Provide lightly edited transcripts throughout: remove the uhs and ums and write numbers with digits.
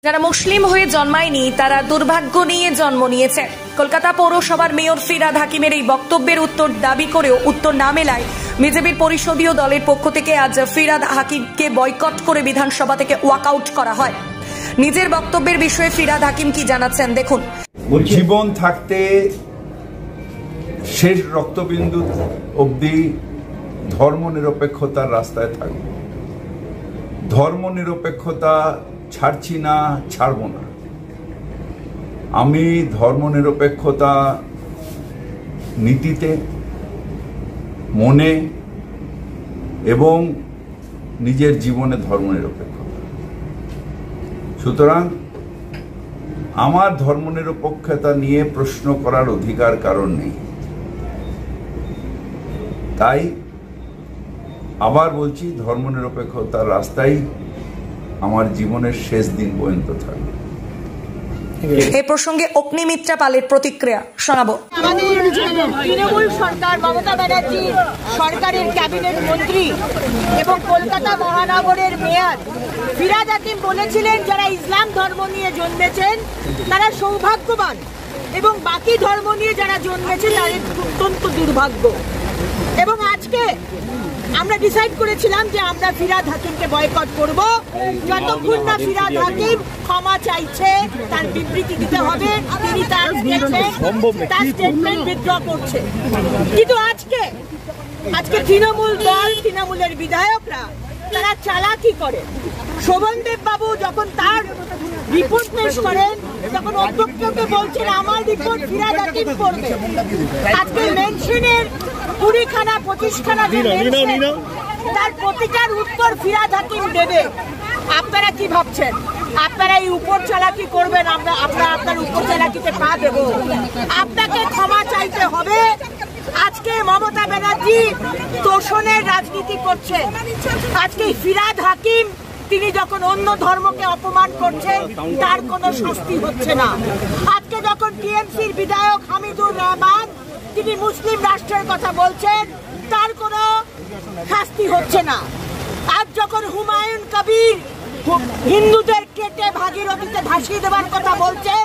যারা মুসলিম হয়ে জন্মায়নি তারা দুর্ভাগ্য নিয়ে জন্ম নিয়েছে। কলকাতা পৌরসভার মেয়র ফিরহাদ হাকিমের এই বক্তব্যের উত্তর দাবি করেও উত্তর না মেলায় বিজেপির পরিষদীয় দলের পক্ষ থেকে আজ ফিরহাদ হাকিমকে বয়কট করে বিধানসভা থেকে ওয়াকআউট করা হয়। নিজের বক্তব্যের বিষয়ে ফিরহাদ হাকিম কি জানাচ্ছেন দেখুন। জীবন থাকতে শেষ রক্তবিন্দু অবধি ধর্মনিরপেক্ষতার রাস্তায় থাকব। ধর্মনিরপেক্ষতা ছাড়ছি না, ছাড়ব না। আমি ধর্মনিরপেক্ষতা নীতিতে, মনে এবং নিজের জীবনে ধর্মনিরপেক্ষতা। সুতরাং আমার ধর্মনিরপেক্ষতা নিয়ে প্রশ্ন করার অধিকার কারণ নেই। তাই আবার বলছি, ধর্মনিরপেক্ষতার রাস্তায় আমার জীবনের শেষ দিন পর্যন্ত থাকবে। এই প্রসঙ্গে অগ্নিমিত্রা পালের প্রতিক্রিয়া শোনাবো। আমাদের তৃণমূল সরকার, মমতা ব্যানার্জি সরকারের ক্যাবিনেট মন্ত্রী এবং কলকাতা মহানগরের মেয়র ফিরহাদ হাকিম বলেছিলেন, যারা ইসলাম ধর্ম নিয়ে জন্মেছেন তারা সৌভাগ্যবান এবং বাকি ধর্ম নিয়ে যারা জন্মেছে তাদের অত্যন্ত দুর্ভাগ্য। এবং আজকে আমরা ডিসাইড করেছিলাম যে আমরা ফিরহাদ হাকিমকে বয়কট করব যতক্ষণ না ফিরহাদ হাকিম ক্ষমা চাইছে, তার বিবৃতি দিতে হবে, তিনি তার স্টেটমেন্ট উইথড্র করছে। কিন্তু আজকে তৃণমূল দল, তৃণমূলের বিধায়করা তারা চালাকি করে। শোভনদেব বাবু যখন তার রিপোর্ট পেশ করেন তখন অধ্যক্ষকে বলছেন আমার রিপোর্ট ফিরহাদ হাকিম করবে। আজকে মেনশনের 20খানা 25খানা তার প্রতিটার উত্তর ফিরহাদ হাকিম দেবে। আপনারা কি ভাবছেন আপনারা এই উপর চালাকি করবেন? আপনার উপর চালাকিতে পা দেব? আপনাকে ক্ষমা চাইতে হবে। আজকে মমতা ব্যানার্জি তোষণের রাজনীতি করছেন। আজকে ফিরহাদ হাকিম তিনি যখন অন্য ধর্মকে অপমান করছেন তার কোনো শাস্তি হচ্ছে না। আজকে যখন টিএমসির বিধায়ক হামিদুর রহমান তিনি মুসলিম রাষ্ট্রের কথা বলছেন তার কোনো শাস্তি হচ্ছে না। আজ যখন হুমায়ুন কবির হিন্দুদের কেটে ভাগীরথীতে ভাসিয়ে দেওয়ার কথা বলছেন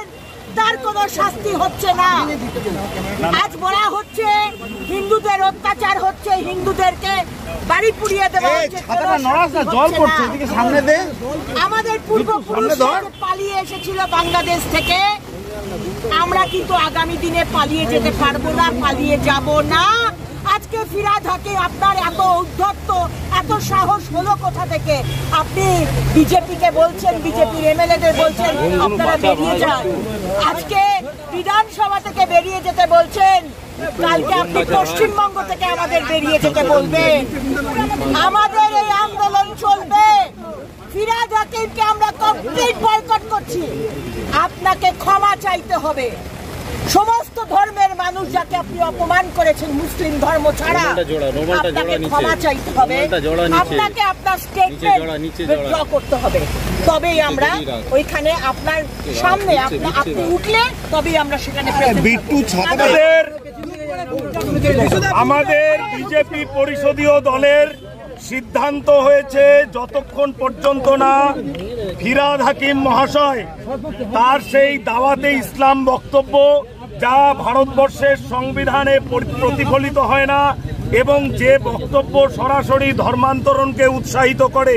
তার কোনো শাস্তি হচ্ছে না। আজ বলা হচ্ছে হিন্দুদের অত্যাচার হচ্ছে, হিন্দুদেরকে বাড়ি পুড়িয়ে দেওয়া হচ্ছে। আমাদের পূর্বপুরুষরা পালিয়ে এসেছিল বাংলাদেশ থেকে, আমরা কিন্তু আগামী দিনে পালিয়ে যেতে পারবো না, পালিয়ে যাব না। আজকে ফিরহাদ হাকিম আপনার এত উদ্ধত্ত, এত সাহস হলো কোথা থেকে? আপনি বিজেপিকে বলছেন, বিজেপির এমএলএদের বলছেন আপনারা বেরিয়ে যান। আজকে বিধানসভা থেকে বেরিয়ে যেতে বলছেন, কালকে আপনি পশ্চিমবঙ্গ থেকে আমাদের বেরিয়ে যেতে বলবেন। আমাদের এই আন্দোলন চলবে। ফিরহাদ হাকিমকে আমরা কমপ্লিট বয়কট করছি। আপনাকে ক্ষমা চাইতে হবে। সমস্ত ধর্মের মানুষ যাকে আপনি অপমান করেছেন, মুসলিম ধর্ম ছাড়া, আপনাকে ক্ষমা চাইতে হবে। আপনাকে আপনার স্টেটমেন্ট উইথড্র করতে হবে। তবেই আমরা ওইখানে আপনার সামনে আপনি উঠলে তবেই আমরা সেখানে আমাদের বিজেপি পরিষদীয় দলের সিদ্ধান্ত হয়েছে, যতক্ষণ পর্যন্ত না ফিরহাদ হাকিম মহাশয় তার সেই দাওয়াতে ইসলাম বক্তব্য যা ভারতবর্ষের সংবিধানে প্রতিফলিত হয় না এবং যে বক্তব্য সরাসরি ধর্মান্তরণকে উৎসাহিত করে,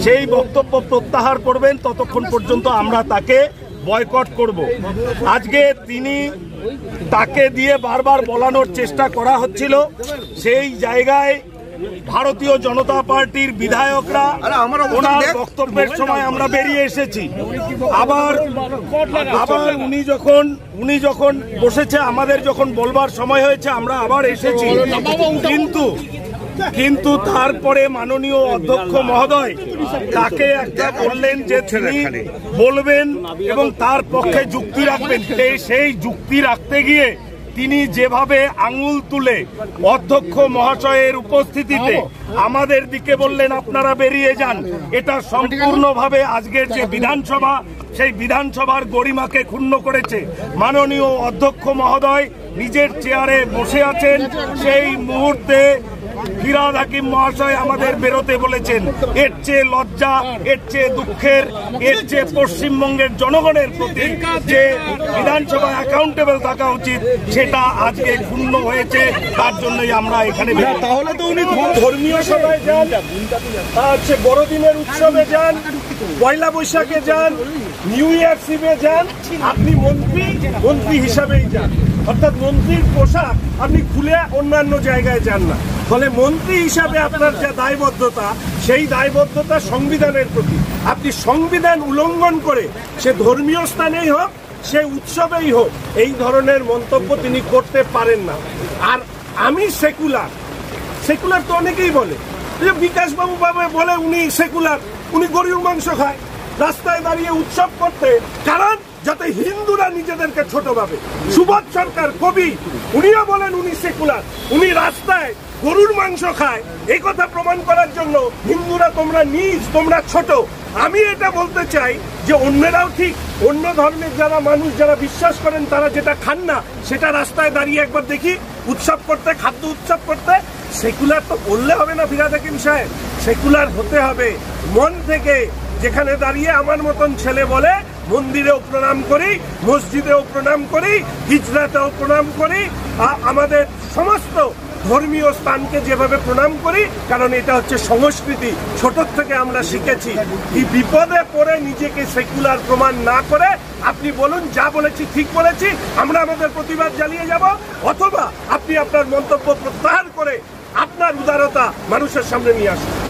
সেই বক্তব্য প্রত্যাহার করবেন, ততক্ষণ পর্যন্ত আমরা তাকে বয়কট করব। আজকে তাকে দিয়ে বারবার বলানোর চেষ্টা করা হচ্ছিল, সেই জায়গায় ভারতীয় জনতা পার্টির বিধায়করা ওনার বক্তব্যের সময় আমরা বেরিয়ে এসেছি। আবার উনি যখন বসেছে, আমাদের যখন বলবার সময় হয়েছে আমরা আবার এসেছি। কিন্তু তারপরে মাননীয় অধ্যক্ষ মহোদয় তাকে একটা বললেন যে তিনি বলবেন এবং তার পক্ষে যুক্তি রাখবেন। সেই যুক্তি রাখতে গিয়ে তিনি যেভাবে আঙুল তুলে অধ্যক্ষ মহাশয়ের উপস্থিতিতে আমাদের দিকে বললেন আপনারা বেরিয়ে যান, এটা সম্পূর্ণভাবে আজকের যে বিধানসভা, সেই বিধানসভার গরিমাকে ক্ষুণ্ণ করেছে। মাননীয় অধ্যক্ষ মহোদয় নিজের চেয়ারে বসে আছেন, সেই মুহূর্তে ফিরহাদ হাকিম মহাশয় আমাদের বেরোতে বলেছেন, এর চেয়ে লজ্জা, এর চেয়ে দুঃখের, এর চেয়ে পশ্চিমবঙ্গের জনগণের প্রতি যে বিধানসভায় অ্যাকাউন্টেবল থাকা উচিত সেটা আজকে ক্ষুণ্ণ হয়েছে। তার জন্যই আমরা এখানে। তাহলে তো উনি ধর্মীয় সভায় যান, বড়দিনের উৎসবে যান, পয়লা বৈশাখে যান, নিউ ইয়ার ইভে যান, আপনি মন্ত্রী হিসাবেই যান। অর্থাৎ মন্ত্রীর পোশাক আপনি খুলে অন্যান্য জায়গায় যান না। ফলে মন্ত্রী হিসাবে আপনার যে দায়বদ্ধতা, সেই দায়বদ্ধতা সংবিধানের প্রতি। আপনি সংবিধান উল্লঙ্ঘন করে, সে ধর্মীয় স্থানেই হোক, সে উৎসবেই হোক, এই ধরনের মন্তব্য তিনি করতে পারেন না। আর আমি সেকুলার তো অনেকেই বলে, বিকাশবাবু বলে উনি সেকুলার, উনি গরুর মাংস খায় রাস্তায় দাঁড়িয়ে উৎসব করতে, কারণ যাতে হিন্দুরা নিজেদেরকে ছোট ভাবে। সুবোধ সরকার কবি, উনিও বলেন উনি সেকুলার, উনি রাস্তায় গরুর মাংস খায়, এই কথা প্রমাণ করার জন্য হিন্দুরা তোমরা নিজ, তোমরা ছোট। আমি এটা বলতে চাই যে অন্যরাও ঠিক, অন্য ধর্মের যারা মানুষ যারা বিশ্বাস করেন তারা যেটা খান না সেটা রাস্তায় দাঁড়িয়ে একবার দেখি উৎসব করতে, খাদ্য উৎসব করতে। সেকুলার তো বললে হবে না ফিরহাদ হাকিম সাহেব, সেকুলার হতে হবে মন থেকে। যেখানে দাঁড়িয়ে আমার মতন ছেলে বলে মন্দিরেও প্রণাম করি, মসজিদেও প্রণাম করি, হিজরাতেও প্রণাম করি, আমাদের সমস্ত ধর্মীয় স্থানকে যেভাবে প্রণাম করি, কারণ এটা হচ্ছে সংস্কৃতি। ছোট থেকে আমরা শিখেছি। এই বিপদে পড়ে নিজেকে সেকুলার প্রমাণ না করে আপনি বলুন যা বলেছি ঠিক বলেছি, আমরা আমাদের প্রতিবাদ চালিয়ে যাব, অথবা আপনি আপনার মন্তব্য প্রত্যাহার করে আপনার উদারতা মানুষের সামনে নিয়ে আসুন।